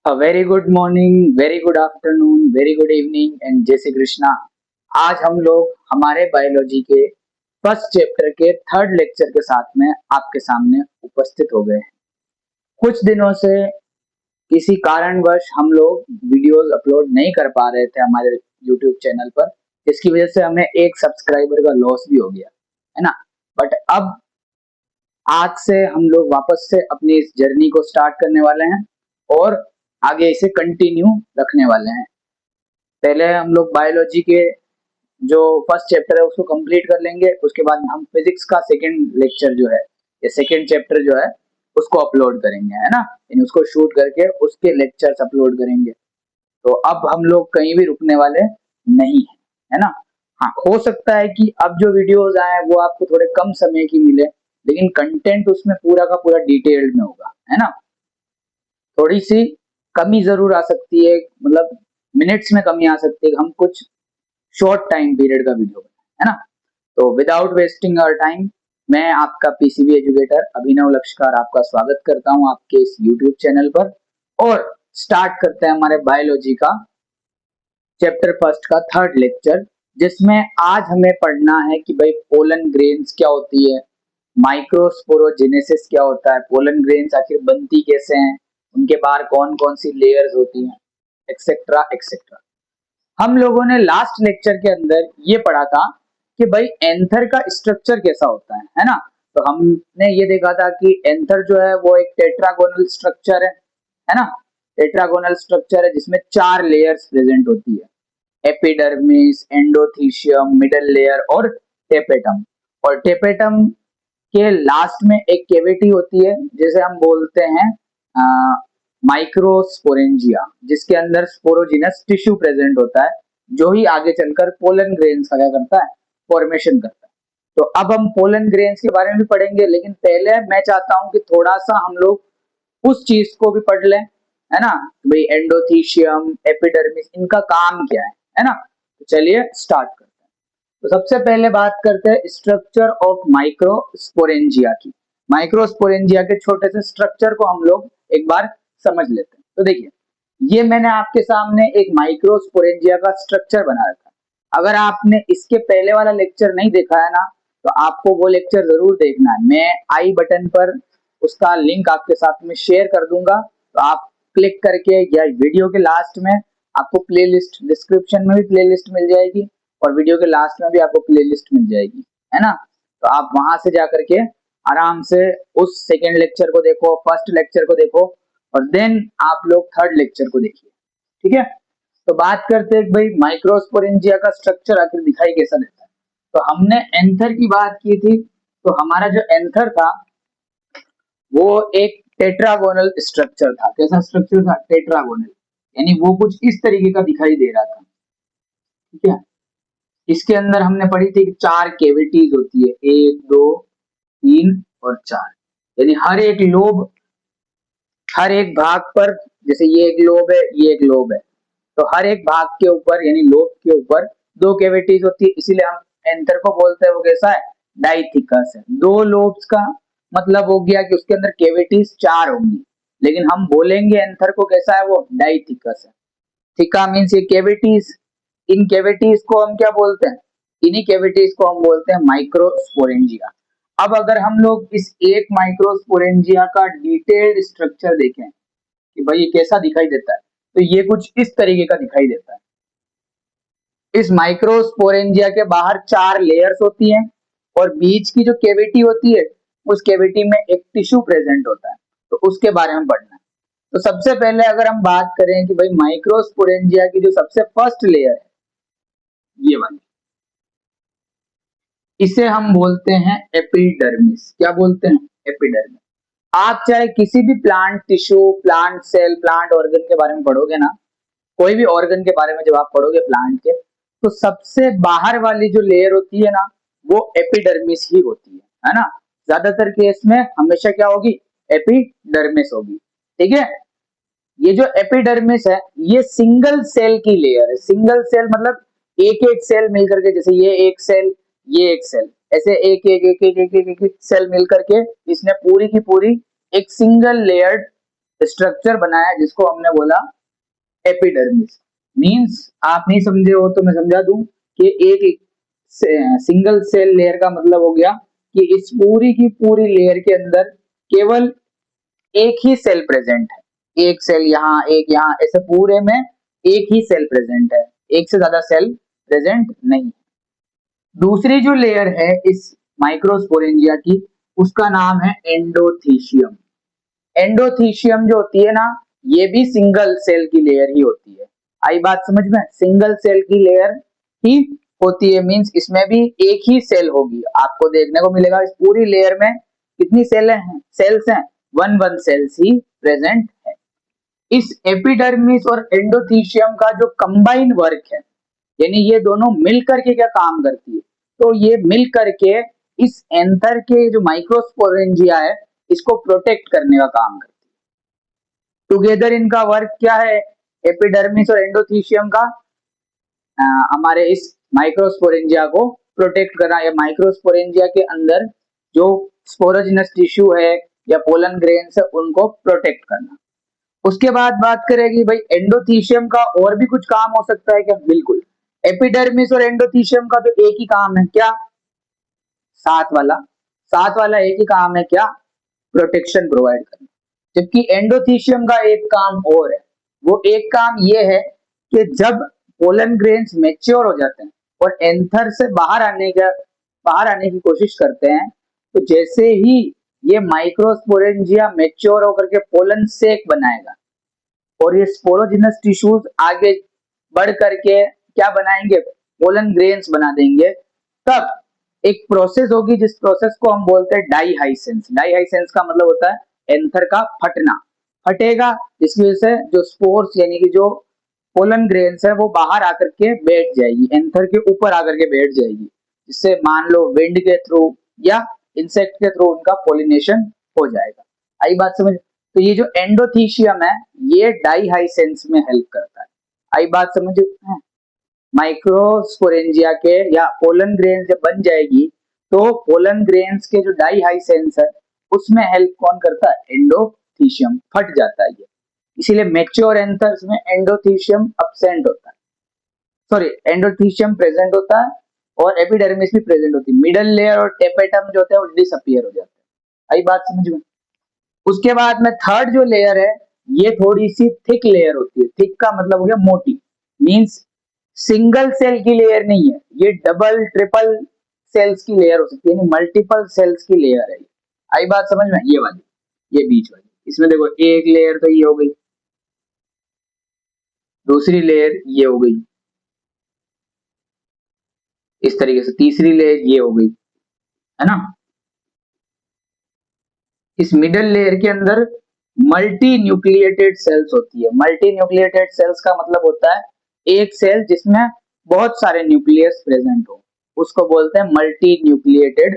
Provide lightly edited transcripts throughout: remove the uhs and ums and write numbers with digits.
Very good morning, very good afternoon, very good evening and जय श्री कृष्णा। आज हम लोग हमारे बायोलॉजी के फर्स्ट चैप्टर के थर्ड लेक्चर के साथ में आपके सामने उपस्थित हो गए हैं। कुछ दिनों से किसी कारणवश हम लोग वीडियोस अपलोड नहीं कर पा रहे थे हमारे यूट्यूब चैनल पर, जिसकी वजह से हमें एक सब्सक्राइबर का लॉस भी हो गया है ना। बट अब आज से हम लोग वापस से अपनी इस जर्नी को स्टार्ट करने वाले हैं और आगे इसे कंटिन्यू रखने वाले हैं। पहले हम लोग बायोलॉजी के जो फर्स्ट चैप्टर है उसको कंप्लीट कर लेंगे, उसके बाद हम फिजिक्स का सेकंड लेक्चर जो है या सेकंड चैप्टर जो है उसको अपलोड करेंगे, है ना। यानी उसको शूट करके उसके लेक्चर्स अपलोड करेंगे। तो अब हम लोग कहीं भी रुकने वाले नहीं है, है ना। हाँ, हो सकता है कि अब जो वीडियोस आए वो आपको थोड़े कम समय की मिले, लेकिन कंटेंट उसमें पूरा का पूरा डिटेल्ड में होगा, है ना। थोड़ी सी कमी जरूर आ सकती है, मतलब मिनट्स में कमी आ सकती है। हम कुछ शॉर्ट टाइम पीरियड का वीडियो बनाए, है ना। तो विदाउट वेस्टिंग आवर टाइम, मैं आपका पीसीबी एजुकेटर अभिनव लक्ष्कर आपका स्वागत करता हूं आपके इस यूट्यूब चैनल पर और स्टार्ट करते हैं हमारे बायोलॉजी का चैप्टर फर्स्ट का थर्ड लेक्चर, जिसमें आज हमें पढ़ना है कि भाई पोलन ग्रेन्स क्या होती है, माइक्रोस्पोरोजेनेसिस क्या होता है, पोलन ग्रेन्स आखिर बनती कैसे हैं, उनके बाहर कौन कौन सी लेयर्स होती हैं, एक्सेट्रा एक्सेट्रा। हम लोगों ने लास्ट लेक्चर के अंदर ये पढ़ा था कि भाई एंथर का स्ट्रक्चर कैसा होता है ना। तो हमने ये देखा था कि एंथर जो है वो एक टेट्रागोनल स्ट्रक्चर है ना। टेट्रागोनल स्ट्रक्चर है जिसमें 4 लेयर्स प्रेजेंट होती है, एपिडर्मिस, एंडोथीशियम, मिडल लेयर और टेपेटम। और टेपेटम के लास्ट में एक कैविटी होती है जिसे हम बोलते हैं माइक्रोस्पोरेंजिया, जिसके अंदर स्पोरोजिनस टिश्यू प्रेजेंट होता है, जो ही आगे चलकर पोलन ग्रेन्स का क्या करता है, फॉर्मेशन करता है। तो अब हम पोलन ग्रेन्स के बारे में भी पढ़ेंगे, लेकिन पहले मैं चाहता हूं कि थोड़ा सा हम लोग उस चीज को भी पढ़ लें, है ना। भाई एंडोथीशियम, एपिडर्मिस, इनका काम क्या है ना। तो चलिए स्टार्ट करते हैं। तो सबसे पहले बात करते हैं स्ट्रक्चर ऑफ माइक्रोस्पोरेंजिया की। माइक्रोस्पोरेंजिया के छोटे से स्ट्रक्चर को हम लोग एक बार समझ लेते हैं। तो देखिए, ये मैंने आपके सामने एक माइक्रोस्पोरेंजिया का स्ट्रक्चर बना रखा है। अगर आपने इसके पहले वाला लेक्चर नहीं देखा है ना, तो आपको वो लेक्चर जरूर देखना है। मैं आई बटन पर उसका लिंक आपके साथ में शेयर कर दूंगा, तो आप क्लिक करके या वीडियो के लास्ट में आपको प्लेलिस्ट, डिस्क्रिप्शन में भी प्लेलिस्ट मिल जाएगी और वीडियो के लास्ट में भी आपको प्लेलिस्ट मिल जाएगी, है ना। तो आप वहां से जाकर के आराम से उस सेकेंड लेक्चर को देखो, फर्स्ट लेक्चर को देखो और देन आप लोग थर्ड लेक्चर को देखिए, ठीक है। तो बात करते हैं भाई माइक्रोस्पोरेंजिया का स्ट्रक्चर आखिर दिखाई कैसा देता है। तो हमने एंथर की बात की थी, तो हमारा जो एंथर था वो एक टेट्रागोनल स्ट्रक्चर था। कैसा स्ट्रक्चर था? टेट्रागोनल, यानी वो कुछ इस तरीके का दिखाई दे रहा था, ठीक है। इसके अंदर हमने पढ़ी थी कि 4 कैविटीज होती है, 1 2 3 और 4, यानी हर एक भाग पर, जैसे ये एक लोब है, ये एक लोब है, तो हर एक भाग के ऊपर यानी लोब के ऊपर 2 कैविटीज होती है, इसीलिए हम एंथर को बोलते हैं वो कैसा है, डाइथिकस है। 2 लोब्स का मतलब हो गया कि उसके अंदर कैविटीज 4 होंगी, लेकिन हम बोलेंगे एंथर को कैसा है, वो डाइथिकस है। थिका मीन्स ये कैविटीज, इन कैविटीज को हम क्या बोलते हैं, इन्हीं कैविटीज को हम बोलते हैं माइक्रोस्पोरेंजिया। अब अगर हम लोग इस एक माइक्रोस्पोरेंजिया का डिटेल्ड स्ट्रक्चर देखें कि भाई ये कैसा दिखाई देता है, तो ये कुछ इस तरीके का दिखाई देता है। इस माइक्रोस्पोरेंजिया के बाहर 4 लेयर्स होती हैं और बीच की जो कैविटी होती है उस कैविटी में एक टिश्यू प्रेजेंट होता है, तो उसके बारे में पढ़ना है। तो सबसे पहले अगर हम बात करें कि भाई माइक्रोस्पोरेंजिया की जो सबसे फर्स्ट लेयर है, ये वाली, इसे हम बोलते हैं एपिडर्मिस। क्या बोलते हैं? एपिडर्मिस। आप चाहे किसी भी plant tissue, plant cell, plant organ के बारे में पढ़ोगे ना, कोई भी ऑर्गन के बारे में जब आप पढ़ोगे प्लांट के, तो सबसे बाहर वाली जो लेयर होती है ना, वो एपिडर्मिस ही होती है ना। ज्यादातर केस में हमेशा क्या होगी, एपिडर्मिस होगी, ठीक है। ये जो एपिडर्मिस है ये सिंगल सेल की लेयर है। सिंगल सेल मतलब एक एक सेल मिलकर के, जैसे ये एक सेल, ये एक सेल, ऐसे एक एक एक एक एक एक, एक, एक सेल मिलकर के इसने पूरी की पूरी एक सिंगल लेयर्ड स्ट्रक्चर बनाया जिसको हमने बोला एपिडर्मिस। मींस आप नहीं समझे हो तो मैं समझा दूं कि एक सिंगल सेल लेयर का मतलब हो गया कि इस पूरी की पूरी लेयर के अंदर केवल एक ही सेल प्रेजेंट है, एक सेल यहाँ एक यहाँ, ऐसे पूरे में एक ही सेल प्रेजेंट है, एक से ज्यादा सेल प्रेजेंट नहीं। दूसरी जो लेयर है इस माइक्रोस्पोरेंजिया की, उसका नाम है एंडोथीशियम। एंडोथीशियम जो होती है ना, ये भी सिंगल सेल की लेयर ही होती है। आई बात समझ में? सिंगल सेल की लेयर ही होती है, मींस इसमें भी एक ही सेल होगी। आपको देखने को मिलेगा इस पूरी लेयर में कितनी सेल्स हैं, वन सेल्स ही प्रेजेंट है। इस एपिडर्मिस और एंडोथीशियम का जो कंबाइन वर्क है, यानी ये दोनों मिल करके क्या काम करती है, तो ये मिल करके इस एंथर के जो माइक्रोस्पोरेंजिया है इसको प्रोटेक्ट करने का काम करती है। टुगेदर इनका वर्क क्या है, एपिडर्मिस और एंडोथीशियम का, हमारे इस माइक्रोस्पोरेंजिया को प्रोटेक्ट करना, या माइक्रोस्पोरेंजिया के अंदर जो स्पोरोजिनस टिश्यू है या पोलन ग्रेन्स है उनको प्रोटेक्ट करना। उसके बाद बात करेगी भाई एंडोथीशियम का और भी कुछ काम हो सकता है क्या? बिल्कुल। एपिडर्मिस और एंडोथीशियम का तो एक ही काम है, क्या? साथ वाला एक ही काम है, क्या? प्रोटेक्शन प्रोवाइड करना। जबकि एंडोथीशियम का एक काम और है, वो एक काम ये है कि जब पोलन ग्रेन्स मैच्योर हो जाते हैं और एंथर से बाहर आने की कोशिश करते हैं, तो जैसे ही ये माइक्रोस्पोरेंजिया मैच्योर होकर के पोलन सेक बनाएगा और ये स्पोरोजिनस टिश्यूज आगे बढ़ करके क्या बनाएंगे, पोलन ग्रेन्स बना देंगे। तब एक प्रोसेस होगी जिस प्रोसेस को हम बोलते हैं डाईहाइसेंस। डाईहाइसेंस का मतलब होता है एंथर का फटना, फटेगा, जिसकी वजह से जो स्पोर्स यानी कि जो पोलन ग्रेन्स है वो बाहर आकर के बैठ जाएगी, एंथर के ऊपर आकर के बैठ जाएगी, जिससे मान लो विंड के थ्रू या इंसेक्ट के थ्रू उनका पोलिनेशन हो जाएगा। आई बात समझ? तो ये जो एंडोथीशियम है ये डाईहाइसेंस में हेल्प करता है। आई बात समझ? माइक्रोस्पोरेंजिया के या पोलन ग्रेन्स जब बन जाएगी तो पोलन ग्रेन्स के जो डाईहाइसेंस है उसमें हेल्प कौन करता है? एंडोथीशियम। फट जाता है ये, इसीलिए मैच्योर एंथर्स में एंडोथीशियम अब्सेंट होता है, सॉरी एंडोथीशियम प्रेजेंट होता है और एपिडर्मिस भी प्रेजेंट होती है। मिडल लेयर और टेपेटम जो होते हैं वो डिसअपीयर हो जाते हैं। आई बात समझ में? उसके बाद में थर्ड जो लेयर है ये थोड़ी सी थिक लेयर होती है। थिक का मतलब हो गया मोटी, मींस सिंगल सेल की लेयर नहीं है, ये डबल ट्रिपल सेल्स की लेयर हो सकती है, यानी मल्टीपल सेल्स की लेयर है। आई बात समझ में? ये वाली, ये बीच वाली, इसमें देखो एक लेयर तो ये हो गई, दूसरी लेयर ये हो गई, इस तरीके से तीसरी लेयर ये हो गई, है ना। इस मिडल लेयर के अंदर मल्टी न्यूक्लिएटेड सेल्स होती है। मल्टी न्यूक्लिएटेड सेल्स का मतलब होता है एक सेल जिसमें बहुत सारे न्यूक्लियस प्रेजेंट हो, उसको बोलते हैं मल्टी न्यूक्लिएटेड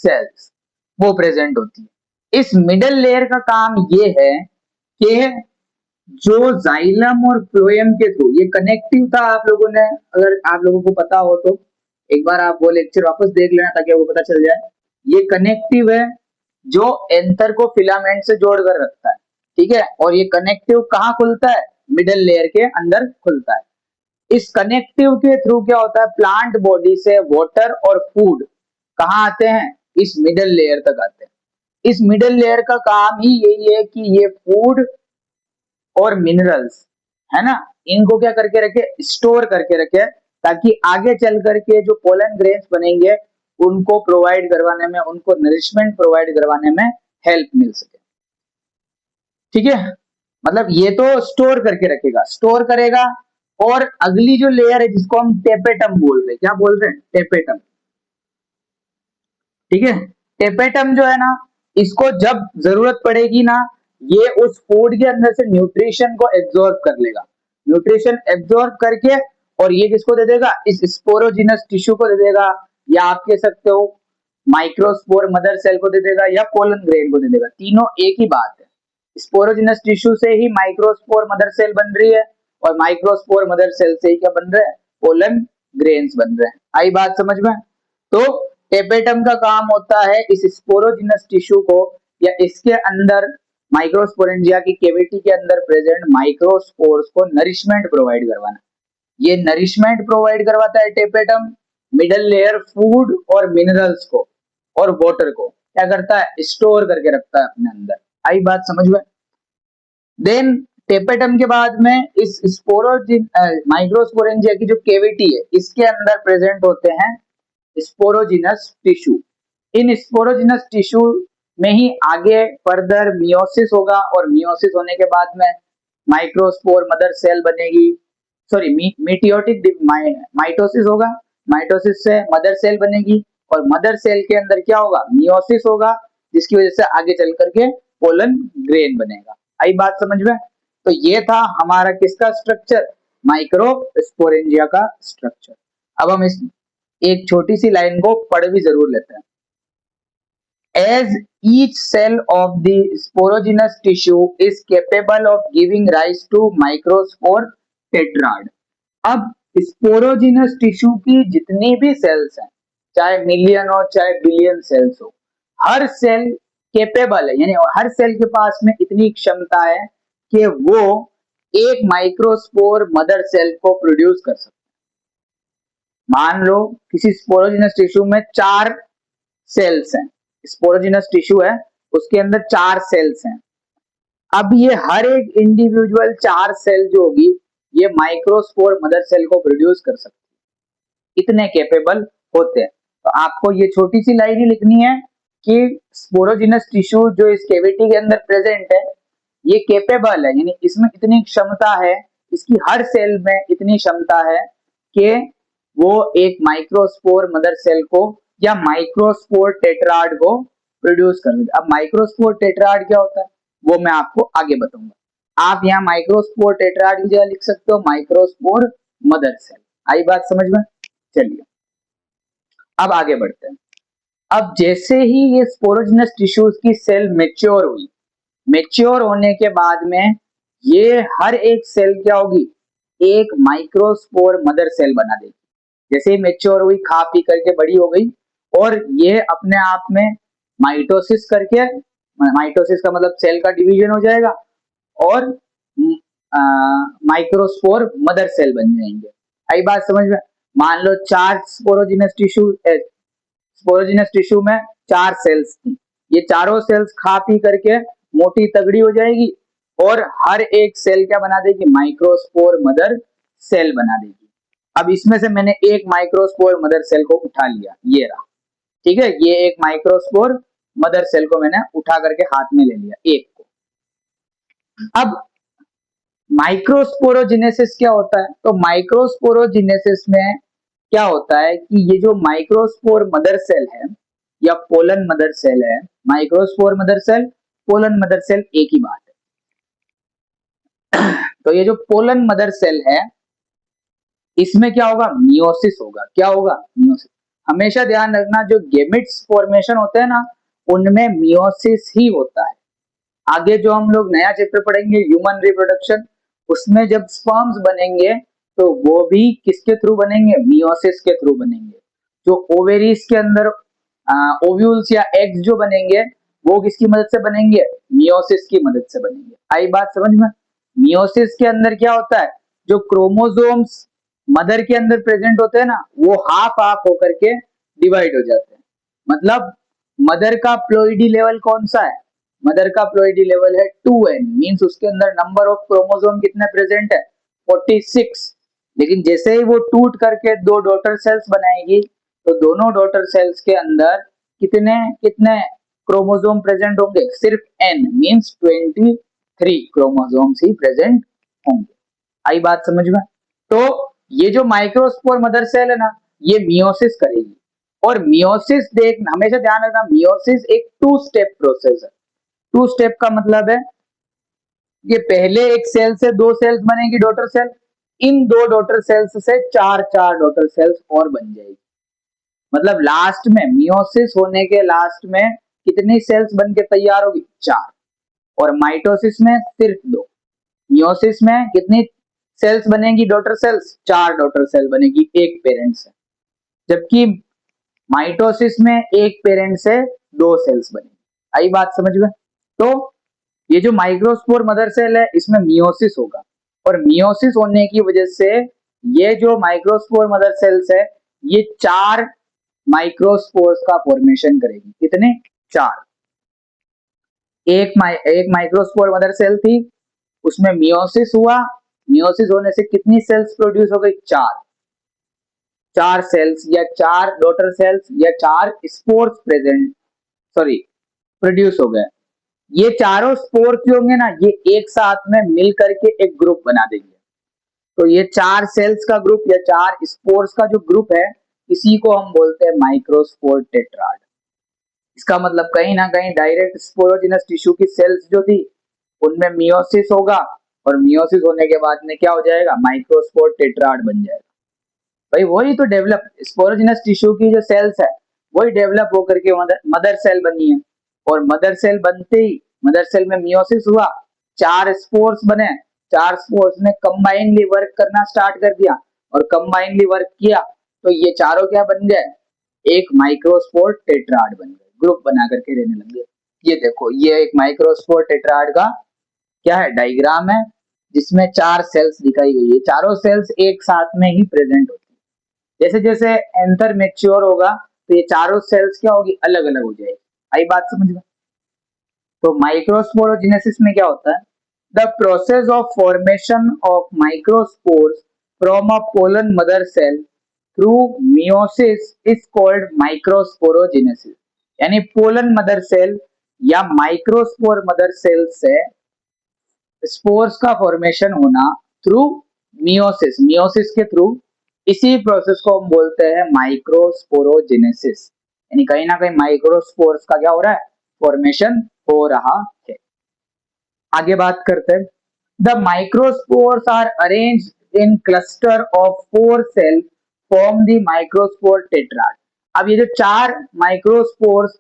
सेल्स, वो प्रेजेंट होती है। इस मिडल लेयर का काम ये है कि जो जाइलम और फ्लोएम के थ्रू, ये कनेक्टिव था, आप लोगों ने अगर आप लोगों को पता हो तो एक बार आप वो लेक्चर वापस देख लेना ताकि आपको पता चल जाए। ये कनेक्टिव है जो एंथर को फिलामेंट से जोड़ कर रखता है, ठीक है। और ये कनेक्टिव कहाँ खुलता है? मिडल लेयर के अंदर खुलता है। इस कनेक्टिव के थ्रू क्या होता है, प्लांट बॉडी से वाटर और फूड कहाँ आते हैं? इस मिडल लेयर तक आते हैं। इस मिडल लेयर का काम ही यही है कि ये फूड और मिनरल्स, है ना, इनको क्या करके रखे? स्टोर करके रखे, ताकि आगे चल करके जो पोलन ग्रेन्स बनेंगे उनको प्रोवाइड करवाने में, उनको नरिशमेंट प्रोवाइड करवाने में हेल्प मिल सके, ठीक है। मतलब ये तो स्टोर करके रखेगा, स्टोर करेगा। और अगली जो लेयर है जिसको हम टेपेटम बोल रहे हैं, क्या बोल रहे हैं? टेपेटम, ठीक है। टेपेटम जो है ना, इसको जब जरूरत पड़ेगी ना, ये उस फूड के अंदर से न्यूट्रिशन को एब्जॉर्ब कर लेगा, न्यूट्रिशन एब्जॉर्ब करके, और ये किसको दे देगा? इस स्पोरोजिनस टिश्यू को दे देगा, या आप कह सकते हो माइक्रोस्पोर मदर सेल को दे देगा, या पोलन ग्रेन को दे देगा। तीनों एक ही बात है। स्पोरोजिनस टिश्यू से ही माइक्रोस्पोर मदर सेल बन रही है और माइक्रोस्पोर मदर सेल से ही क्या बन रहा है? पोलन ग्रेन्स बन रहे हैं। आई बात समझ में? तो टेपेटम का काम होता है इस स्पोरोजिनस टिश्यू को या इसके अंदर माइक्रोस्पोरेंजिया की कैविटी के अंदर प्रेजेंट माइक्रोस्पोर्स को नरिशमेंट प्रोवाइड करवाना। ये नरिशमेंट प्रोवाइड करवाता है टेपेटम, मिडल लेयर फूड और मिनरल्स को और वाटर को क्या करता है, स्टोर करके रखता है अपने अंदर। आई बात समझ में। देन टेपेटम के बाद में इस स्पोरोजिन माइक्रोस्पोरेंजिया की जो कैविटी है इसके अंदर प्रेजेंट होते हैं स्पोरोजिनस टिश्यू। इन स्पोरोजिनस टिश्यू में ही आगे फर्दर मियोसिस होगा और मियोसिस होने के बाद में माइक्रोस्पोर मदर सेल बनेगी, सॉरी मीटियोटिक माइटोसिस होगा, माइटोसिस से मदर सेल बनेगी और मदर सेल के अंदर क्या होगा, मियोसिस होगा, जिसकी वजह से आगे चल करके पोलन ग्रेन बनेगा। आई बात समझ में। तो ये था हमारा किसका स्ट्रक्चर, माइक्रोस्पोरेंजिया का स्ट्रक्चर। अब हम इस एक छोटी सी लाइन को पढ़ भी जरूर लेते हैं। As each cell of the sporogenous tissue is capable of giving rise to microspore tetrad। अब स्पोरोजिनस टिश्यू की जितनी भी सेल्स हैं, चाहे मिलियन हो चाहे बिलियन सेल्स हो, हर सेल केपेबल है, यानी हर सेल के पास में इतनी क्षमता है कि वो एक माइक्रोस्पोर मदर सेल को प्रोड्यूस कर सकते हैं। मान लो किसी स्पोरोजिनस टिश्यू में 4 सेल्स हैं, स्पोरोजिनस टिश्यू है उसके अंदर 4 सेल्स हैं। अब ये हर एक इंडिविजुअल 4 सेल जो होगी ये माइक्रोस्पोर मदर सेल को प्रोड्यूस कर सकती है, इतने कैपेबल होते हैं। तो आपको ये छोटी सी लाइन ही लिखनी है कि स्पोरोजिनस टिश्यू जो इस कैविटी के अंदर प्रेजेंट है ये कैपेबल है, यानी इसमें इतनी क्षमता है, इसकी हर सेल में इतनी क्षमता है कि वो एक माइक्रोस्पोर मदर सेल को या माइक्रोस्पोर टेट्राड को प्रोड्यूस कर सकते। अब माइक्रोस्पोर टेट्राड क्या होता है वो मैं आपको आगे बताऊंगा। आप यहाँ माइक्रोस्पोर टेट्राड की जगह लिख सकते हो माइक्रोस्पोर मदर सेल। आई बात समझ में। चलिए अब आगे बढ़ते हैं। अब जैसे ही ये स्पोरोजिनस टिश्यूज की सेल मैच्योर हुई, मैच्योर होने के बाद में ये हर एक सेल क्या होगी, एक माइक्रोस्पोर मदर सेल बना देगी। जैसे ही मैच्योर हुई, खा पी करके बड़ी हो गई और ये अपने आप में माइटोसिस करके, माइटोसिस का मतलब सेल का डिवीजन हो जाएगा और माइक्रोस्पोर मदर सेल बन जाएंगे। आई बात समझ में। मान लो 4 स्पोरोजिनस टिश्यू में 4 सेल्स थी, ये चारों सेल्स खा पी करके मोटी तगड़ी हो जाएगी और हर एक सेल क्या बना देगी, माइक्रोस्पोर मदर सेल बना देगी। अब इसमें से मैंने एक माइक्रोस्पोर मदर सेल को उठा लिया, ये रहा, ठीक है, ये एक माइक्रोस्पोर मदर सेल को मैंने उठा करके हाथ में ले लिया, एक को। अब माइक्रोस्पोरोजिनेसिस क्या होता है, तो माइक्रोस्पोरोजिनेसिस में क्या होता है कि ये जो माइक्रोस्पोर मदर सेल है या पोलन मदर सेल है, microspore mother cell, pollen mother cell एक ही बात है। तो ये जो पोलन मदर सेल है इसमें क्या होगा, मियोसिस होगा। क्या होगा, मियोसिस। हमेशा ध्यान रखना जो गेमिट्स फॉर्मेशन होते हैं ना उनमें मियोसिस ही होता है। आगे जो हम लोग नया चैप्टर पढ़ेंगे ह्यूमन रिप्रोडक्शन, उसमें जब स्पर्म्स बनेंगे तो वो भी किसके थ्रू बनेंगे, मियोसिस के थ्रू बनेंगे। जो ओवेरीज के अंदर ओव्यूल्स या एग्स जो बनेंगे वो किसकी मदद से बनेंगे, मियोसिस की मदद से बनेंगे। आई बात समझ में। मियोसिस के अंदर क्या होता है, जो क्रोमोसोम्स मदर के अंदर प्रेजेंट होते हैं ना वो हाफ हाफ होकर के डिवाइड हो जाते हैं। मतलब मदर का प्लोइडी लेवल कौन सा है, मदर का प्लोइडी लेवल है 2n, मींस उसके अंदर नंबर ऑफ क्रोमोसोम कितने प्रेजेंट है, 46। लेकिन जैसे ही वो टूट करके 2 डॉटर सेल्स बनाएगी तो दोनों डॉटर सेल्स के अंदर कितने कितने क्रोमोसोम प्रेजेंट होंगे, सिर्फ n, मींस 23 क्रोमोसोम्स ही प्रेजेंट होंगे। आई बात समझ में। तो ये जो माइक्रोस्पोर मदर सेल है ना ये मियोसिस करेगी और मियोसिस देख हमेशा ध्यान रखना, मियोसिस एक 2 स्टेप प्रोसेस है। 2 स्टेप का मतलब है ये पहले एक सेल से 2 सेल्स बनेगी डॉटर सेल, इन 2 डॉटर सेल्स से 4 डॉटर सेल्स और बन जाएगी। मतलब लास्ट में मियोसिस होने के लास्ट में कितनी सेल्स बन के तैयार होगी, 4। और माइटोसिस में सिर्फ 2। मियोसिस में कितनी सेल्स बनेगी, डॉटर सेल्स, 4 डॉटर सेल बनेगी एक पेरेंट से, जबकि माइटोसिस में एक पेरेंट से 2 सेल्स बनेगी। आई बात समझ में। तो ये जो माइक्रोस्पोर मदर सेल है इसमें मियोसिस होगा, और मियोसिस होने की वजह से ये जो माइक्रोस्पोर मदर सेल्स है ये 4 माइक्रोस्पोर्स का फॉर्मेशन करेगी। कितने? 4। एक माइक्रोस्पोर मदर सेल थी, उसमें मियोसिस हुआ, मियोसिस होने से कितनी सेल्स प्रोड्यूस हो गई? 4। 4 सेल्स या 4 डॉटर सेल्स या 4 स्पोर्स प्रेजेंट सॉरी प्रोड्यूस हो गए। ये चारों स्पोर जो होंगे ना ये एक साथ में मिल करके एक ग्रुप बना देंगे। तो ये 4 सेल्स का ग्रुप या 4 स्पोर्स का जो ग्रुप है इसी को हम बोलते हैं माइक्रोस्पोर टेट्राड। इसका मतलब कहीं ना कहीं डायरेक्ट स्पोरोजिनस टिश्यू की सेल्स जो थी उनमें मियोसिस होगा, और मियोसिस होने के बाद में क्या हो जाएगा? माइक्रोस्पोर टेट्राड बन जाएगा। भाई वही तो डेवलप स्पोरोजिनस टिश्यू की जो सेल्स है वही डेवलप होकर के मदर सेल बनी है, और मदर सेल बनते ही मदर सेल में मियोसिस हुआ, 4 स्पोर्स बने, 4 स्पोर्स ने कंबाइनली वर्क करना स्टार्ट कर दिया, और कंबाइनली वर्क किया तो ये चारों क्या बन गए? एक माइक्रोस्पोर टेट्राड बन गए, ग्रुप बना करके रहने लगे। ये देखो ये एक माइक्रोस्पोर टेट्राड का क्या है? डायग्राम है, जिसमें 4 सेल्स दिखाई गई है। चारों सेल्स एक साथ में ही प्रेजेंट होती है। जैसे जैसे एंथर मैच्योर होगा तो ये चारों सेल्स क्या होगी? अलग अलग हो जाएगी। आई बात समझ में? तो माइक्रोस्पोरोजेनेसिस में क्या होता है? The process of formation of microspores from a pollen mother cell through meiosis is called microsporogenesis. यानी पोलन मदर सेल या माइक्रोस्पोर मदर सेल से स्पोर्स का फॉर्मेशन होना थ्रू मियोसिस, मियोसिस के थ्रू, इसी प्रोसेस को हम बोलते हैं माइक्रोस्पोरोजेनेसिस। यानी कहीं ना कहीं माइक्रोस्पोर्स का क्या हो रहा है? फॉर्मेशन हो रहा है। आगे बात करते हैं। The microspores are arranged in cluster of 4 cell form the microspore tetrad. अब ये जो 4 माइक्रोस्पोर्स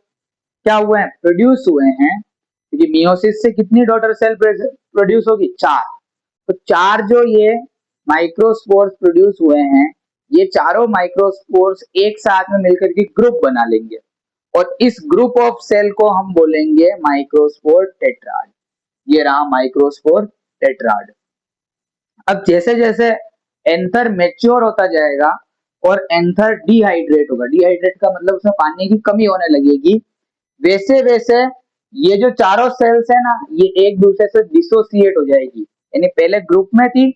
क्या हुए हैं? प्रोड्यूस हुए हैं, क्योंकि मियोसिस से कितनी डॉटर सेल प्रोड्यूस होगी? 4। तो 4 जो ये माइक्रोस्पोर्स प्रोड्यूस हुए हैं ये चारों माइक्रोस्पोर्स एक साथ में मिलकर के ग्रुप बना लेंगे, और इस ग्रुप ऑफ सेल को हम बोलेंगे माइक्रोस्पोर टेट्राड। ये रहा माइक्रोस्पोर टेट्राड। अब जैसे जैसे एंथर मैच्योर होता जाएगा और एंथर डिहाइड्रेट होगा, डिहाइड्रेट का मतलब उसमें पानी की कमी होने लगेगी, वैसे वैसे ये जो चारों सेल्स है ना ये एक दूसरे से डिसोसिएट हो जाएगी। यानी पहले ग्रुप में थी,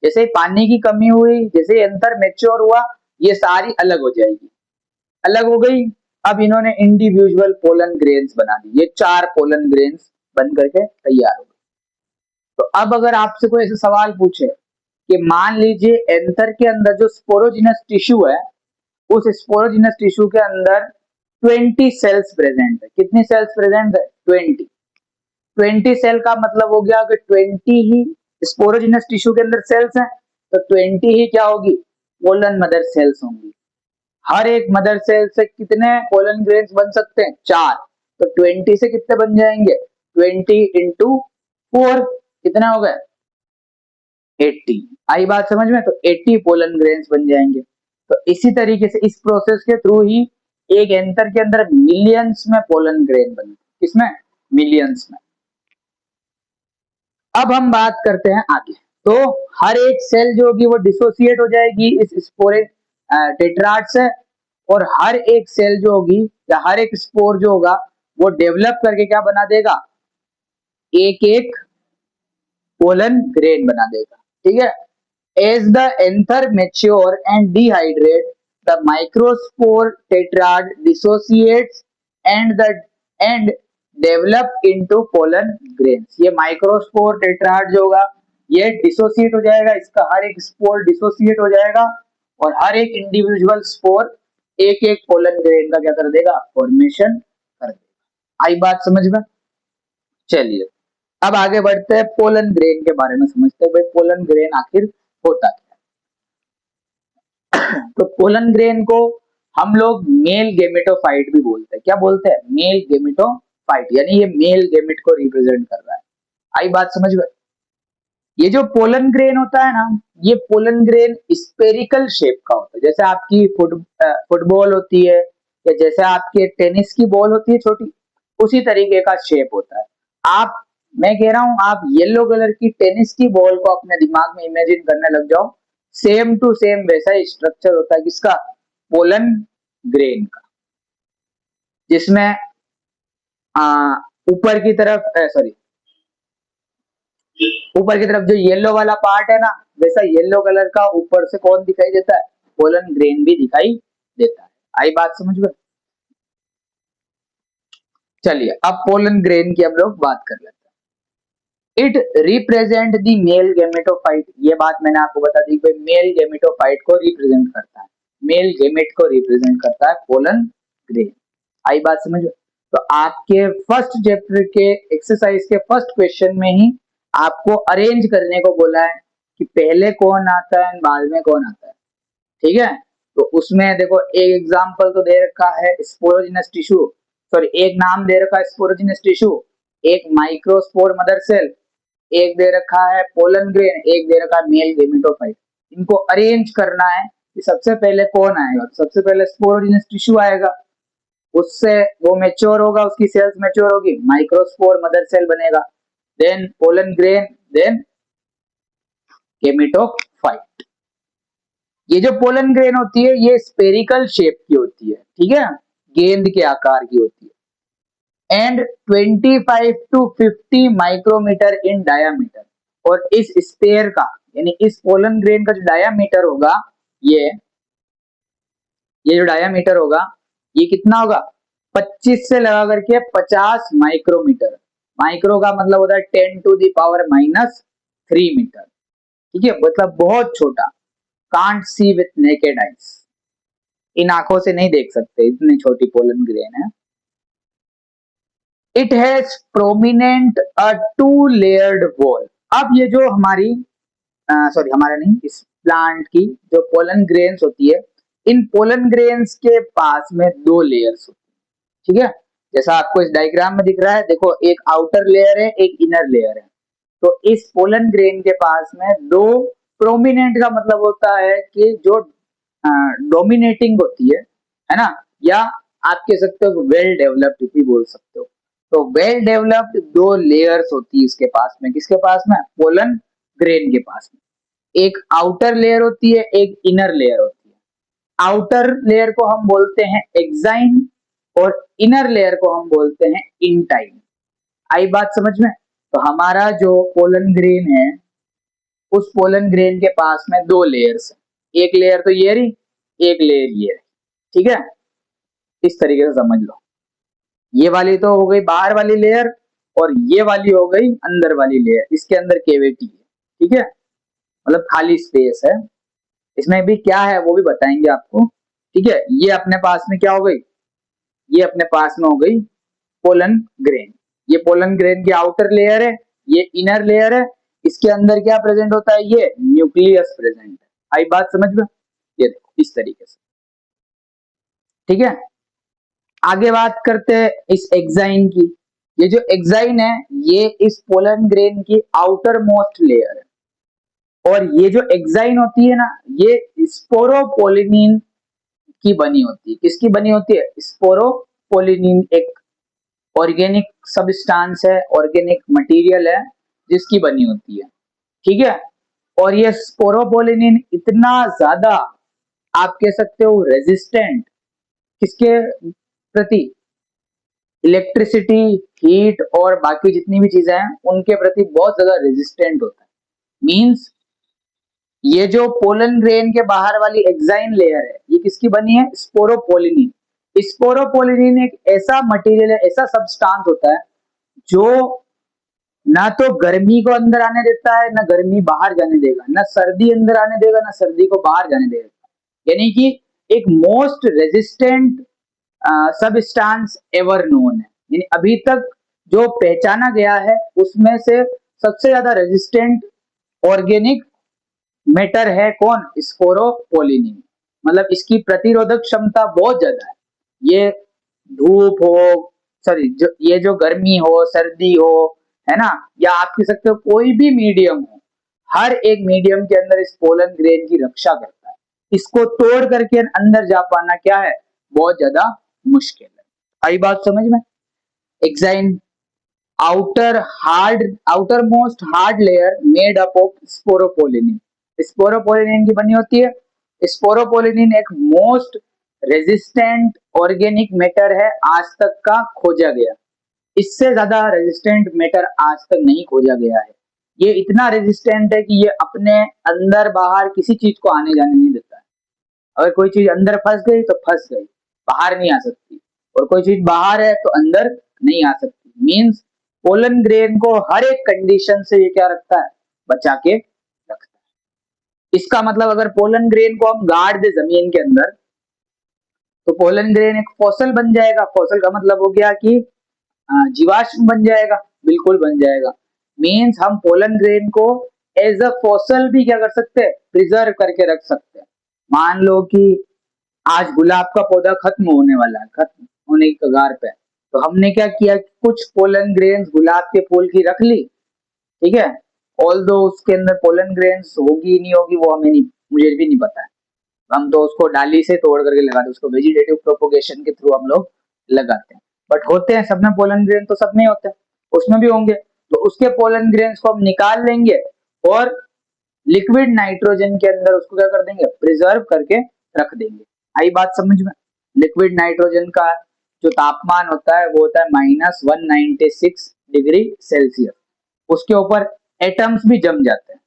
जैसे ही पानी की कमी हुई, जैसे एंथर मैच्योर हुआ, ये सारी अलग हो जाएगी। अलग हो गई, अब इन्होंने इंडिविजुअल पोलन ग्रेन्स बना दी। ये 4 पोलन ग्रेन्स बन करके तैयार हो गए। तो अब अगर आपसे कोई ऐसा सवाल पूछे कि मान लीजिए एंथर के अंदर जो स्पोरोजिनस टिश्यू है उस स्पोरोजिनस टिश्यू के अंदर 20 सेल्स प्रेजेंट है। कितनी सेल्स प्रेजेंट है? 20। 20 सेल का मतलब हो गया कि 20 ही स्पोरोजिनस टिश्यू के अंदर सेल्स हैं, तो 20 ही क्या होगी? पोलन मदर सेल्स होंगी। हर एक मदर सेल से कितने पोलन ग्रेन्स बन सकते हैं? 4। तो 20 से कितने बन जाएंगे? 20 इंटू 4 कितना हो गया? 80। आई बात समझ में? तो 80 पोलन ग्रेन्स बन जाएंगे। तो इसी तरीके से इस प्रोसेस के थ्रू ही एक एंथर के अंदर मिलियंस में पोलन ग्रेन बनते। किसमें? मिलियंस में। अब हम बात करते हैं आगे। तो हर एक सेल जो होगी वो डिसोसिएट हो जाएगी इस स्पोरे टेट्राड से, और हर एक सेल जो होगी या हर एक स्पोर जो होगा वो डेवलप करके क्या बना देगा? एक एक पोलन ग्रेन बना देगा। ठीक है? As the anther mature and dehydrate, the microspore tetrad dissociates and develop into pollen grains। ये माइक्रोस्पोर टेट्राड जो होगा ये डिसोसिएट हो जाएगा, इसका हर एक स्पोर डिसोसिएट हो जाएगा, और हर एक इंडिविजुअल स्पोर एक एक पोलन ग्रेन का क्या कर देगा? फॉर्मेशन कर देगा। आई बात समझ में? चलिए अब आगे बढ़ते हैं, पोलन ग्रेन के बारे में समझते हैं। भाई पोलन ग्रेन आखिर होता क्या? तो पोलन ग्रेन को हम लोग मेल गेमेटोफाइट भी बोलते हैं। क्या बोलते हैं? मेल गेमेटोफाइट, यानी ये मेल गेमेट को रिप्रेजेंट कर रहा है। आई बात समझ में? ये जो पोलन ग्रेन होता है ना ये पोलन ग्रेन स्पेरिकल शेप का होता है। जैसे आपकी फुटबॉल होती है या जैसे आपके टेनिस की बॉल होती है छोटी, उसी तरीके का शेप होता है। आप मैं कह रहा हूं आप येलो कलर की टेनिस की बॉल को अपने दिमाग में इमेजिन करने लग जाओ। सेम टू सेम वैसा ही स्ट्रक्चर होता है किसका, पोलन ग्रेन का, जिसमें ऊपर की तरफ सॉरी ऊपर की तरफ जो येलो वाला पार्ट है ना, वैसा येलो कलर का ऊपर से कौन दिखाई देता है, पोलन ग्रेन भी दिखाई देता है। आई बात समझ में। चलिए अब पोलन ग्रेन की हम लोग बात कर लेते हैं। It represent the mail gametophyte, ये बात मैंने आपको बता दी कि मेल गेमेटोफाइट को रिप्रेजेंट करता है, मेल गेमेट को रिप्रेजेंट करता है पोलन ग्रेन। आई बात समझ में। तो आपके फर्स्ट चैप्टर के एक्सरसाइज के फर्स्ट क्वेश्चन में ही आपको अरेंज करने को बोला है कि पहले कौन आता है बाद में कौन आता है, ठीक है। तो उसमें देखो एक एग्जांपल तो दे रखा है स्पोरोजिनस टिश्यू, सॉरी एक नाम दे रखा है स्पोरोजिनस टिश्यू, एक माइक्रोस्पोर मदर सेल, एक दे रखा है पोलन ग्रेन, एक दे रखा है मेल गेमेटोफाइट। इनको अरेंज करना है कि सबसे पहले कौन आएगा। सबसे पहले स्पोरोजिनस टिश्यू आएगा, उससे वो मैच्योर होगा, उसकी सेल्स मैच्योर होगी, माइक्रोस्पोर मदर सेल बनेगा, then pollen grain, then gametophyte. ये जो पोलन ग्रेन होती है ये स्पेरिकल शेप की होती है, ठीक है, गेंद के आकार की होती है, and 25 to 50 micrometre in diameter. और इस स्पेयर का यानी इस पोलन ग्रेन का जो डायामीटर होगा, ये जो डायामीटर होगा ये कितना होगा, 25 से लगा करके 50 माइक्रोमीटर। माइक्रो का मतलब होता है 10 टू द पावर -3 मीटर, ठीक है, मतलब बहुत छोटा, can't see with naked eyes, in आंखों से नहीं देख सकते, इतनी छोटी पोलन ग्रेन है। It has prominent a 2 layered wall. अब ये जो हमारी सॉरी हमारा नहीं, इस प्लांट की जो पोलन ग्रेन्स होती है, इन पोलन ग्रेन्स के पास में 2 लेयर्स होती है, ठीक है, जैसा आपको इस डायग्राम में दिख रहा है। देखो एक आउटर लेयर है, एक इनर लेयर है। तो इस पोलन ग्रेन के पास में 2 प्रोमिनेंट का मतलब होता है कि जो डोमिनेटिंग होती है ना, या आप कह सकते हो वेल डेवलप्ड भी बोल सकते हो। तो वेल डेवलप्ड 2 लेयर्स होती है इसके पास में, किसके पास में, पोलन ग्रेन के पास में। एक आउटर लेयर होती है, एक इनर लेयर होती है। आउटर लेयर को हम बोलते हैं एक्साइन और इनर लेयर को हम बोलते हैं इंटाइन। आई बात समझ में। तो हमारा जो पोलन ग्रेन है, उस पोलन ग्रेन के पास में 2 लेयर्स है, एक लेयर तो ये रही, एक लेयर ये रही, ठीक है, इस तरीके से समझ लो। ये वाली तो हो गई बाहर वाली लेयर और ये वाली हो गई अंदर वाली लेयर, इसके अंदर केविटी है, ठीक है, मतलब खाली स्पेस है। इसमें भी क्या है वो भी बताएंगे आपको, ठीक है। ये अपने पास में क्या हो गई, ये अपने पास में हो गई पोलन ग्रेन। ये पोलन ग्रेन की आउटर लेयर है, ये इनर लेयर है। इसके अंदर क्या प्रेजेंट होता है, ये न्यूक्लियस प्रेजेंट है। आई बात समझ में। ये देखो इस तरीके से, ठीक है। आगे बात करते हैं इस एक्साइन की। ये जो एक्साइन है ये इस पोलन ग्रेन की आउटर मोस्ट लेयर है, और ये जो एक्साइन होती है ना, ये स्पोरोपोलिनिन की बनी होती है। किसकी बनी होती है, स्पोरोपोलिनिन एक ऑर्गेनिक सब्सटेंस है, ऑर्गेनिक मटेरियल है जिसकी बनी होती है, ठीक है। और ये स्पोरोपोलिनिन इतना ज्यादा आप कह सकते हो रेजिस्टेंट किसके प्रति, इलेक्ट्रिसिटी, हीट और बाकी जितनी भी चीजें हैं उनके प्रति बहुत ज्यादा रेजिस्टेंट होता है। मींस ये जो पोलन ग्रेन के बाहर वाली एक्साइन लेयर है ये किसकी बनी है, स्पोरोपोलिनिन। स्पोरोपोलिनिन एक ऐसा मटेरियल है, ऐसा सब्सटेंस होता है जो ना तो गर्मी को अंदर आने देता है, ना गर्मी बाहर जाने देगा, ना सर्दी अंदर आने देगा, ना सर्दी को बाहर जाने देगा। यानी कि एक most resistant substance ever known है। यानी अभी तक जो पहचाना गया है उसमें से सबसे ज्यादा रेजिस्टेंट ऑर्गेनिक मैटर है कौन, स्पोरोपोलिनिन। मतलब इसकी प्रतिरोधक क्षमता बहुत ज्यादा है। ये धूप हो, सॉरी ये जो गर्मी हो, सर्दी हो, है ना, या आप कह सकते हो कोई भी मीडियम हो, हर एक मीडियम के अंदर इस पोलन ग्रेन की रक्षा करता है। इसको तोड़ करके अंदर जा पाना क्या है, बहुत ज्यादा मुश्किल है। आई बात समझ में। Exine outer most hard layer made up of sporopollenin. Sporopollenin की बनी होती है। स्पोरोपोलिनिन एक मोस्ट रेजिस्टेंट ऑर्गेनिक मैटर है आज तक का खोजा गया। इससे ज्यादा रेजिस्टेंट मैटर आज तक नहीं खोजा गया है। ये इतना रेजिस्टेंट है कि ये अपने अंदर बाहर किसी चीज को आने जाने नहीं देता है। अगर कोई चीज अंदर फंस गई तो फंस गई, बाहर नहीं आ सकती, और कोई चीज बाहर है तो अंदर नहीं आ सकती। मींस पोलन ग्रेन को हर एक कंडीशन से ये क्या रखता है, बचा के रखता है। इसका मतलब अगर पोलन ग्रेन को हम गाड़ दे जमीन के अंदर तो पोलन ग्रेन एक फॉसल बन जाएगा। फॉसल का मतलब हो गया कि जीवाश्म बन जाएगा, बिल्कुल बन जाएगा। मींस हम पोलन ग्रेन को एज अ फॉसल भी क्या कर सकते हैं, प्रिजर्व करके रख सकते हैं। मान लो कि आज गुलाब का पौधा खत्म होने वाला है, खत्म होने की कगार पे है, तो हमने क्या किया, कुछ पोलन ग्रेन्स गुलाब के फूल की रख ली, ठीक है। ऑल्दो उसके अंदर पोलन ग्रेन्स होगी नहीं होगी वो हमें नहीं, मुझे भी नहीं पता है। हम तो उसको डाली से तोड़ करके लगाते हैं, उसको वेजिटेटिव प्रोपोगेशन के थ्रू हम लोग लगाते हैं। बट होते हैं सब में पोलन ग्रेन, तो सब में होते हैं, उसमें भी होंगे। तो उसके पोलन ग्रेन्स को हम निकाल लेंगे और लिक्विड नाइट्रोजन के अंदर उसको क्या कर देंगे, प्रिजर्व करके रख देंगे। आई बात समझ में। लिक्विड नाइट्रोजन का जो तापमान होता है वो होता है -196 डिग्री सेल्सियस। उसके ऊपर एटम्स भी जम जाते हैं,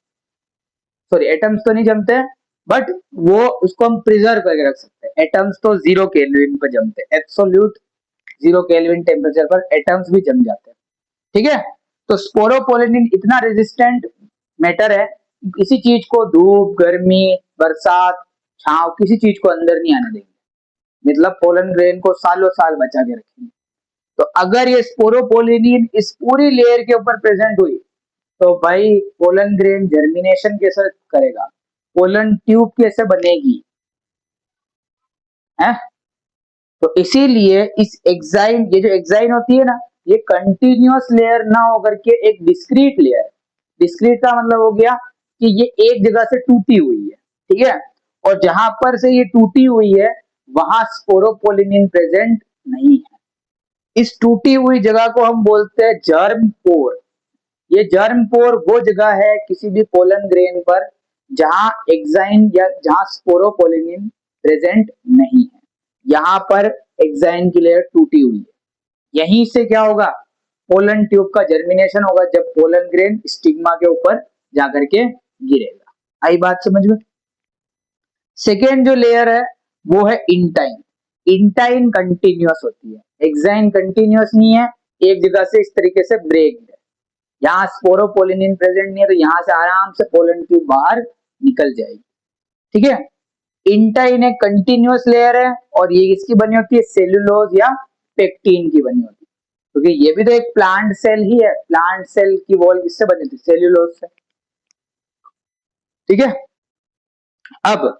सॉरी एटम्स तो नहीं जमते बट वो उसको हम प्रिजर्व करके रख सकते हैं। एटम्स तो 0 केल्विन पर जमते हैं, एब्सोल्यूट 0 केल्विन टेम्परेचर पर एटम्स भी जम जाते हैं, ठीक है। तो स्पोरोपोलिनिन इतना रेजिस्टेंट मैटर है, किसी चीज को धूप, गर्मी, बरसात, छांव, किसी चीज को अंदर नहीं आने देंगे। मतलब पोलन ग्रेन को सालों साल बचा के रखेंगे। तो अगर ये स्पोरोपोलिनिन इस पूरी लेयर के ऊपर प्रेजेंट हुई तो भाई पोलन ग्रेन जर्मिनेशन कैसे करेगा, पोलन ट्यूब कैसे बनेगी, है। तो इसीलिए इस एक्साइन, ये जो एक्साइन होती है ना, ये कंटिन्यूअस लेयर ना होकर के एक डिस्क्रीट लेयर। डिस्क्रीट का मतलब हो गया कि ये एक जगह से टूटी हुई है, ठीक है, और जहां पर से ये टूटी हुई है वहां स्पोरोपोलिनिन प्रेजेंट नहीं है। इस टूटी हुई जगह को हम बोलते हैं जर्म पोर। ये जर्म पोर वो जगह है किसी भी पोलन ग्रेन पर जहां एक्साइन या जहां स्पोरोपोलिनिन प्रेजेंट नहीं है। यहाँ पर एक्साइन की लेयर टूटी हुई है। यहीं से क्या होगा, पोलन ट्यूब का जर्मिनेशन होगा जब पोलन ग्रेन स्टिग्मा के ऊपर जाकर के गिरेगा। आई बात समझ में। सेकेंड जो लेयर है वो है इंटाइन। इंटाइन कंटिन्यूअस होती है, एक्साइन कंटिन्यूअस नहीं है, एक जगह से इस तरीके से ब्रेक है। यहाँ स्पोरोपोलिनिन प्रेजेंट नहीं है तो यहाँ से आराम से पोलन ट्यूब बाहर निकल जाएगी, ठीक है। इंटाइन एक कंटिन्यूअस लेयर है और ये किसकी बनी होती है, सेलुलोज या पेक्टिन की बनी होती है, क्योंकि ये भी तो एक प्लांट सेल ही है। प्लांट सेल की वॉल किससे बनी होती है, सेलुलोज से, ठीक है। अब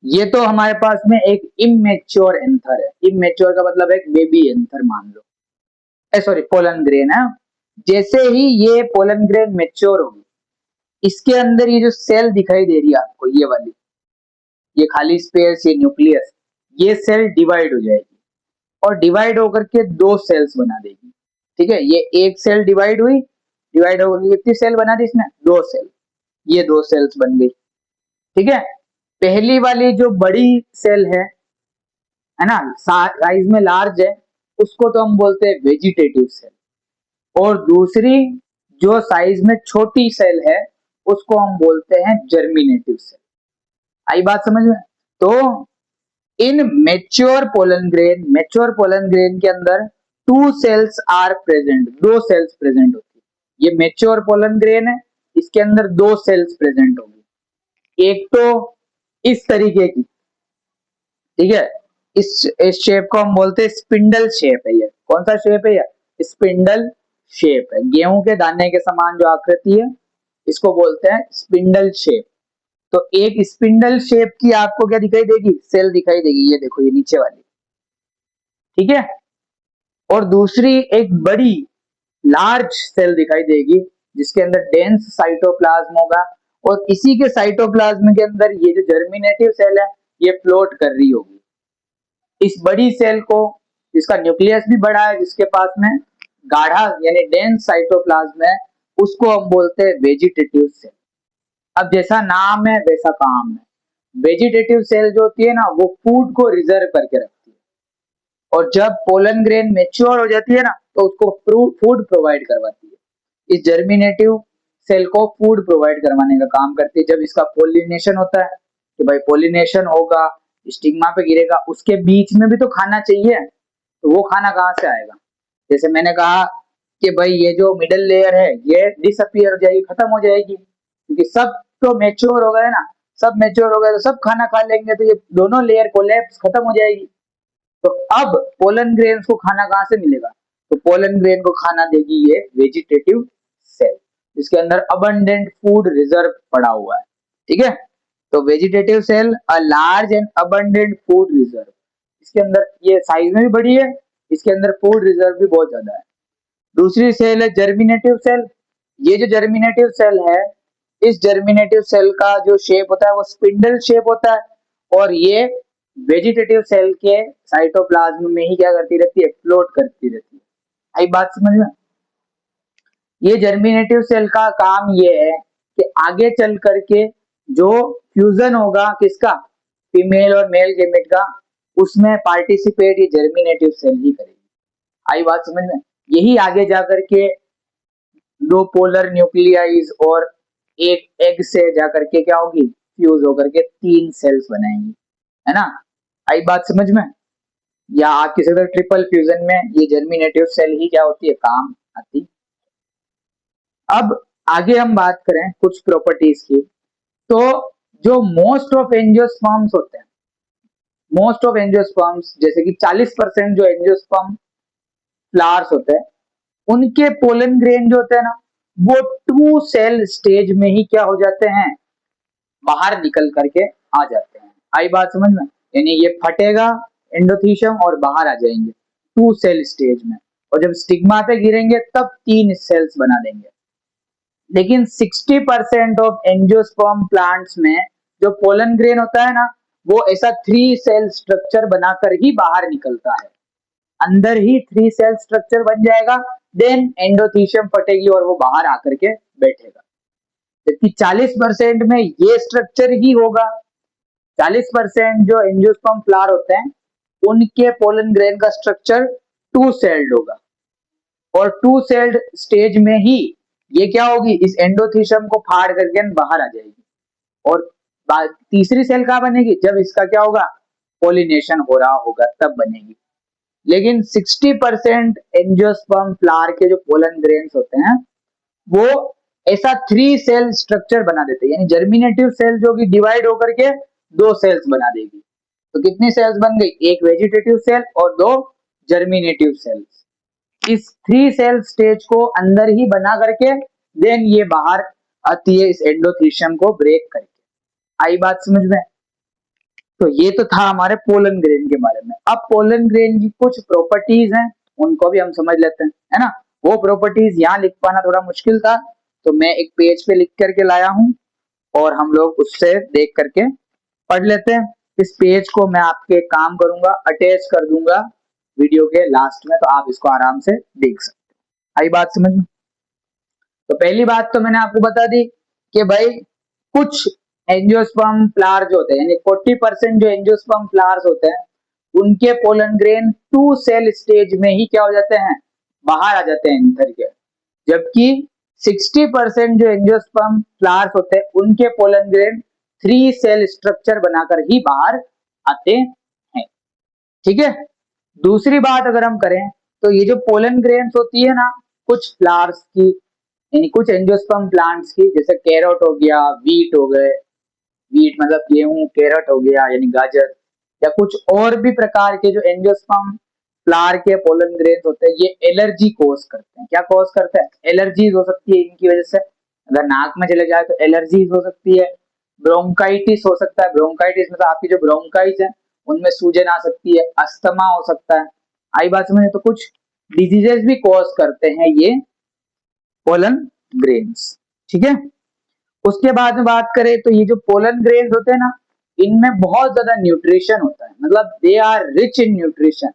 ये तो हमारे पास में एक इमेच्योर एंथर है। इमेच्योर का मतलब एक बेबी एंथर मान लो, सॉरी पोलन ग्रेन है। जैसे ही ये पोलन ग्रेन मेच्योर होगी, इसके अंदर ये जो सेल दिखाई दे रही है आपको, ये वाली, ये खाली स्पेस, ये न्यूक्लियस, ये सेल डिवाइड हो जाएगी और डिवाइड होकर के 2 सेल्स बना देगी, ठीक है। ये एक सेल डिवाइड हुई, डिवाइड होकर कितनी सेल बना दी इसने, 2 सेल। ये 2 सेल्स बन गई, ठीक है। पहली वाली जो बड़ी सेल है ना, साइज में लार्ज है, उसको तो हम बोलते हैं वेजिटेटिव सेल, और दूसरी जो साइज में छोटी सेल है उसको हम बोलते हैं जर्मिनेटिव सेल। आई बात समझ में। तो इन मेच्योर पोलन ग्रेन के अंदर 2 cells are present, 2 cells present होती है। ये मेच्योर पोलन ग्रेन है, इसके अंदर 2 सेल्स प्रेजेंट होगी। एक तो इस तरीके की, ठीक है, इस शेप को हम बोलते हैं स्पिंडल शेप है। ये कौन सा शेप है, ये स्पिंडल शेप है। गेहूं के दाने के समान जो आकृति है इसको बोलते हैं स्पिंडल शेप। तो एक स्पिंडल शेप की आपको क्या दिखाई देगी, सेल दिखाई देगी, ये देखो ये नीचे वाली, ठीक है। और दूसरी एक बड़ी लार्ज सेल दिखाई देगी जिसके अंदर डेंस साइटोप्लाज्म होगा, और इसी के साइटोप्लाज्म के अंदर ये जो जर्मिनेटिव सेल है ये फ्लोट कर रही होगी। इस बड़ी सेल को, जिसका न्यूक्लियस भी बड़ा है, जिसके पास में गाढ़ा यानी डेंस साइटोप्लाज्म है, उसको हम बोलते हैं वेजिटेटिव सेल। अब जैसा नाम है वैसा काम है। वेजिटेटिव सेल जो होती है ना, वो फूड को रिजर्व करके रखती है, और जब पोलन ग्रेन मेच्योर हो जाती है ना, तो उसको फूड प्रोवाइड करवाती है। इस जर्मिनेटिव सेल को फूड प्रोवाइड करवाने का काम करती है। जब इसका पोलिनेशन होता है, तो भाई पोलिनेशन होगा, स्टिग्मा पे गिरेगा, उसके बीच में भी तो खाना चाहिए, तो वो खाना कहाँ से आएगा? जैसे मैंने कहा कि भाई ये जो मिडल लेयर है ये डिसअपियर हो जाएगी, खत्म हो जाएगी, क्योंकि सब तो मैच्योर हो गए ना, सब मैच्योर हो गए तो सब खाना खा लेंगे, तो ये दोनों लेयर कोलैप्स खत्म हो जाएगी। तो अब पोलन ग्रेन्स को खाना कहाँ से मिलेगा? तो पोलन ग्रेन को खाना देगी ये वेजिटेटिव सेल, जिसके अंदर अबंडेंट फूड रिजर्व पड़ा हुआ है। ठीक है, तो vegetative cell a large and abundant food reserve, इसके अंदर ये साइज में भी बड़ी है, इसके अंदर फूड रिजर्व भी बहुत ज्यादा है। दूसरी सेल है जर्मिनेटिव सेल। ये जो जर्मिनेटिव सेल है, इस जर्मिनेटिव सेल का जो शेप होता है वो स्पिंडल शेप होता है, और ये वेजिटेटिव सेल के साइटोप्लाज्म में ही क्या करती रहती है? फ्लोट करती रहती है। आई बात समझ में? ये जर्मिनेटिव सेल का काम ये है कि आगे चल करके जो फ्यूजन होगा किसका, फीमेल और मेल गेमेट का, उसमें पार्टिसिपेट ये जर्मिनेटिव सेल ही करेगी। आई बात समझ में? यही आगे जाकर के दो पोलर न्यूक्लियाइज और एक एग से जाकर के क्या होगी? फ्यूज होकर के 3 सेल्स बनाएंगी, है ना? आई बात समझ में? या आप किसी तरह ट्रिपल फ्यूजन में ये जर्मिनेटिव सेल ही क्या होती है? काम आती। अब आगे हम बात करें कुछ प्रॉपर्टीज की, तो जो मोस्ट ऑफ एंजियोस्पर्म्स होते हैं, मोस्ट ऑफ एंजियोस्पर्म्स जैसे कि 40% जो एंजियोस्पर्म फ्लावर्स होते हैं, उनके पोलन ग्रेन जो होते हैं ना, वो 2 सेल स्टेज में ही क्या हो जाते हैं? बाहर निकल करके आ जाते हैं। आई बात समझ में? यानी ये फटेगा एंडोथीशियम और बाहर आ जाएंगे 2 सेल स्टेज में, और जब स्टिग्मा पे गिरेंगे तब 3 सेल्स बना देंगे। लेकिन 60% ऑफ एंजियोस्पर्म प्लांट्स में जो पोलन ग्रेन होता है ना, वो ऐसा 3 सेल स्ट्रक्चर बनाकर ही बाहर निकलता है। अंदर ही 3 सेल स्ट्रक्चर बन जाएगा, देन एंडोथीशियम फटेगी और वो बाहर आकर के बैठेगा। जबकि 40% में ये स्ट्रक्चर ही होगा। 40% जो एंजियोस्पर्म फ्लावर होते हैं, उनके पोलन ग्रेन का स्ट्रक्चर 2 सेल्ड होगा, और 2 सेल्ड स्टेज में ही ये क्या होगी? इस एंडोथीशियम को फाड़ करके बाहर आ जाएगी, और तीसरी सेल कहाँ बनेगी? जब इसका क्या होगा? पोलिनेशन हो रहा होगा तब बनेगी। लेकिन 60% एंजियोस्पर्म फ्लावर के जो पोलन ग्रेन्स होते हैं, वो ऐसा 3 सेल स्ट्रक्चर बना देते हैं, यानी जर्मिनेटिव सेल जो कि डिवाइड होकर के 2 सेल्स बना देगी। तो कितनी सेल्स बन गई? एक वेजिटेटिव सेल और 2 जर्मिनेटिव सेल्स। इस 3 सेल स्टेज को अंदर ही बना करके देन ये बाहर आती है इस एंडोथीशियम को ब्रेक करके। आई बात समझ में? तो ये तो था हमारे पोलन ग्रेन के बारे में। अब पोलन ग्रेन की कुछ प्रॉपर्टीज हैं, उनको भी हम समझ लेते हैं, है ना? वो प्रॉपर्टीज यहाँ लिख पाना थोड़ा मुश्किल था, तो मैं एक पेज पे लिख करके लाया हूँ, और हम लोग उससे देख करके पढ़ लेते हैं। इस पेज को मैं आपके काम करूंगा, अटैच कर दूंगा वीडियो के लास्ट में, तो आप इसको आराम से देख सकते हैं। आई बात समझ में? तो पहली बात तो मैंने आपको बता दी कि भाई कुछ एंजियोस्पर्म फ्लावर जो होते हैं, यानी 40% जो एंजियोस्पर्म फ्लावर्स होते हैं, उनके पोलन ग्रेन 2 सेल स्टेज में ही क्या हो जाते हैं? बाहर आ जाते हैं निकल के। जबकि 60% जो एंजियोस्पर्म फ्लावर्स होते हैं, उनके पोलन ग्रेन 3 सेल स्ट्रक्चर बनाकर ही बाहर आते हैं। ठीक है, दूसरी बात अगर हम करें, तो ये जो पोलन ग्रेन्स होती है ना, कुछ फ्लावर्स की, यानी कुछ एंजियोस्पर्म प्लांट्स की, जैसे कैरोट हो गया, वीट हो गए, वीट मतलब गेहूं, कैरट हो गया यानी गाजर, या कुछ और भी प्रकार के जो एंजियोस्पर्म फ्लावर के पोलन ग्रेन्स होते हैं, ये एलर्जी कॉज करते हैं। क्या कॉज करते हैं? एलर्जीज हो सकती है इनकी वजह से। अगर नाक में चले जाए तो एलर्जीज हो सकती है, ब्रोंकाइटिस हो सकता है। ब्रोंकाइटिस मतलब आपकी जो ब्रोंकाइस है उनमें सूजन आ सकती है, अस्थमा हो सकता है। आई बात समझ? तो कुछ डिजीजेस भी कॉज करते हैं ये पोलन ग्रेन्स। ठीक है, उसके बाद में बात करें तो ये जो पोलन ग्रेन्स होते हैं ना, इनमें बहुत ज्यादा न्यूट्रिशन होता है, मतलब they are rich in nutrition.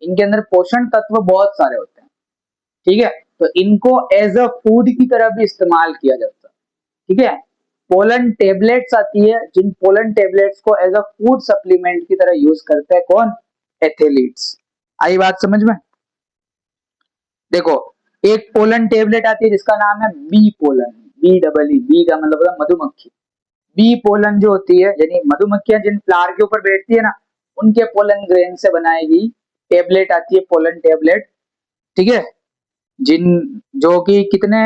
इनके अंदर पोषण तत्व बहुत सारे होते हैं। ठीक है, तो इनको एज अ फूड की तरह भी इस्तेमाल किया जाता है। ठीक है, पोलन टेबलेट्स आती है, जिन पोलन टेबलेट्स को एज अ फूड सप्लीमेंट की तरह यूज करते हैं कौन? एथलीट्स। आई बात समझ में? देखो, एक पोलन टेबलेट आती है जिसका नाम है bee pollen, B double E, B का मतलब होता है मधुमक्खी। बी पोलन जो होती है, यानी मधुमक्खियां जिन फ्लावर के ऊपर बैठती है ना, उनके पोलन ग्रेन से बनाई गई टेबलेट आती है, पोलन टेबलेट। ठीक है, जिन जो कि कितने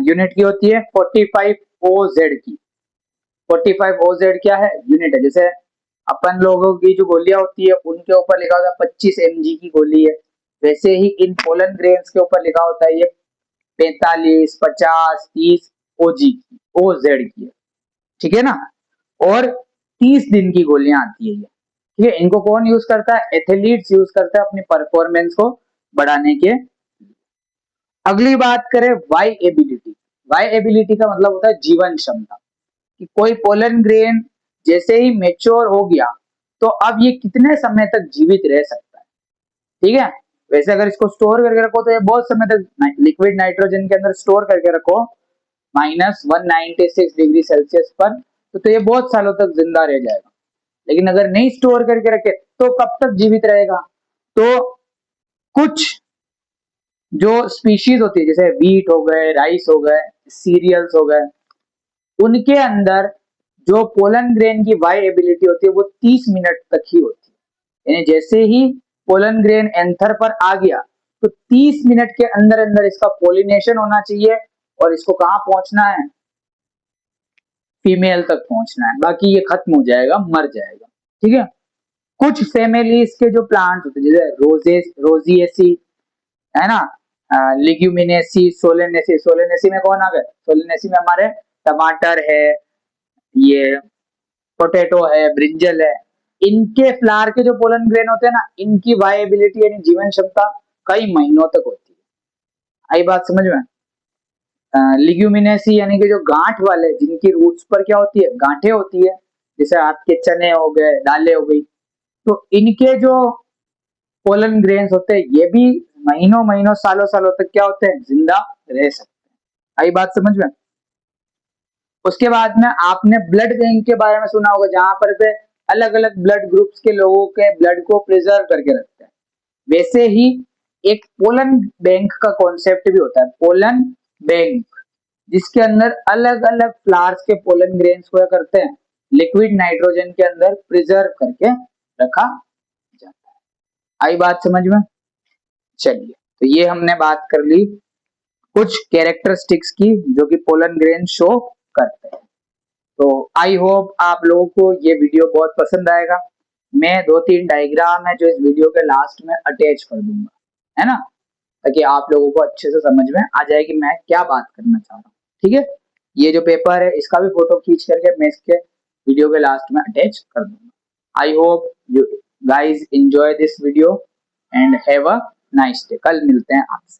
यूनिट की होती है? 45 ओजेड की। 45 ओजेड क्या है? यूनिट है। जैसे अपन लोगों की जो गोलियां होती है उनके ऊपर लिखा होता है 25 mg की गोली है, वैसे ही इन पोलन ग्रेन्स के ऊपर लिखा होता है ये 45, 50, 30 ओजी की, ओजेड की है। ठीक है ना? और 30 दिन की गोलियां आती है ये। ठीक है, इनको कौन यूज करता है? एथलीट्स यूज करता है अपनी परफॉर्मेंस को बढ़ाने के। अगली बात करें वाई एबिलिटी। वाई एबिलिटी का मतलब होता है जीवन क्षमता, कि कोई पोलन ग्रेन जैसे ही मेच्योर हो गया तो अब ये कितने समय तक जीवित रह सकता है। ठीक है, वैसे अगर इसको स्टोर करके रखो तो ये बहुत समय तक लिक्विड नाइट्रोजन के अंदर स्टोर करके रखो -196 डिग्री सेल्सियस पर, तो ये बहुत सालों तक जिंदा रह जाएगा। लेकिन अगर नहीं स्टोर करके रखे तो कब तक जीवित रहेगा? तो कुछ जो स्पीशीज होती है, जैसे व्हीट हो गए, राइस हो गए, सीरियल्स हो गए, उनके अंदर जो पोलन ग्रेन की वाई एबिलिटी होती है वो 30 मिनट तक ही होती है। यानी जैसे ही पोलन ग्रेन एंथर पर आ गया तो 30 मिनट के अंदर अंदर इसका पोलिनेशन होना चाहिए, और इसको कहां पहुंचना है? फीमेल तक पहुंचना है, बाकी ये खत्म हो जाएगा, मर जाएगा। ठीक है, कुछ फैमिलीज के जो प्लांट्स होते हैं, जैसे रोजिएसी है ना, लिग्यूमिनेसी, सोलेनेसी। सोलेनेसी में कौन आ गए? सोलेनेसी में हमारे टमाटर है, ये पोटैटो है, ब्रिंजल है। इनके फ्लावर के जो पोलन ग्रेन होते हैं ना, इनकी वायबिलिटी यानी जीवन क्षमता कई महीनों तक होती है। आई बात समझ में? लिग्यूमिनेसी यानी कि जो गांठ वाले, जिनकी रूट्स पर क्या होती है? गांठें होती है, जैसे आपके चने हो गए, दालें हो गई, तो इनके जो पोलन ग्रेन्स होते हैं ये भी महीनों महीनों सालों सालों तक क्या होते हैं? जिंदा रह सकते हैं। आई बात समझ में? उसके बाद में आपने ब्लड बैंक के बारे में सुना होगा, जहां पर पे अलग अलग ब्लड ग्रुप्स के लोगों के ब्लड को प्रिजर्व करके रखते हैं। वैसे ही एक पोलन बैंक का कॉन्सेप्ट भी होता है, पोलन बैंक, जिसके अंदर अलग अलग फ्लावर्स के पोलन ग्रेन्स हुआ करते हैं, लिक्विड नाइट्रोजन के अंदर प्रिजर्व करके रखा जाता है। आई बात समझ में? चलिए, तो ये हमने बात कर ली कुछ कैरेक्टरिस्टिक्स की जो कि पोलन ग्रेन शो करते हैं। तो आई होप आप लोगों को ये वीडियो बहुत पसंद आएगा। मैं 2-3 डायग्राम है जो इस वीडियो के लास्ट में अटैच कर दूंगा, है ना, ताकि आप लोगों को अच्छे से समझ में आ जाए कि मैं क्या बात करना चाह रहा हूँ। ठीक है, ये जो पेपर है इसका भी फोटो खींच करके मैं इसके वीडियो के लास्ट में अटैच कर दूंगा। I hope you guys enjoy this video and have a nice day. कल मिलते हैं आपसे।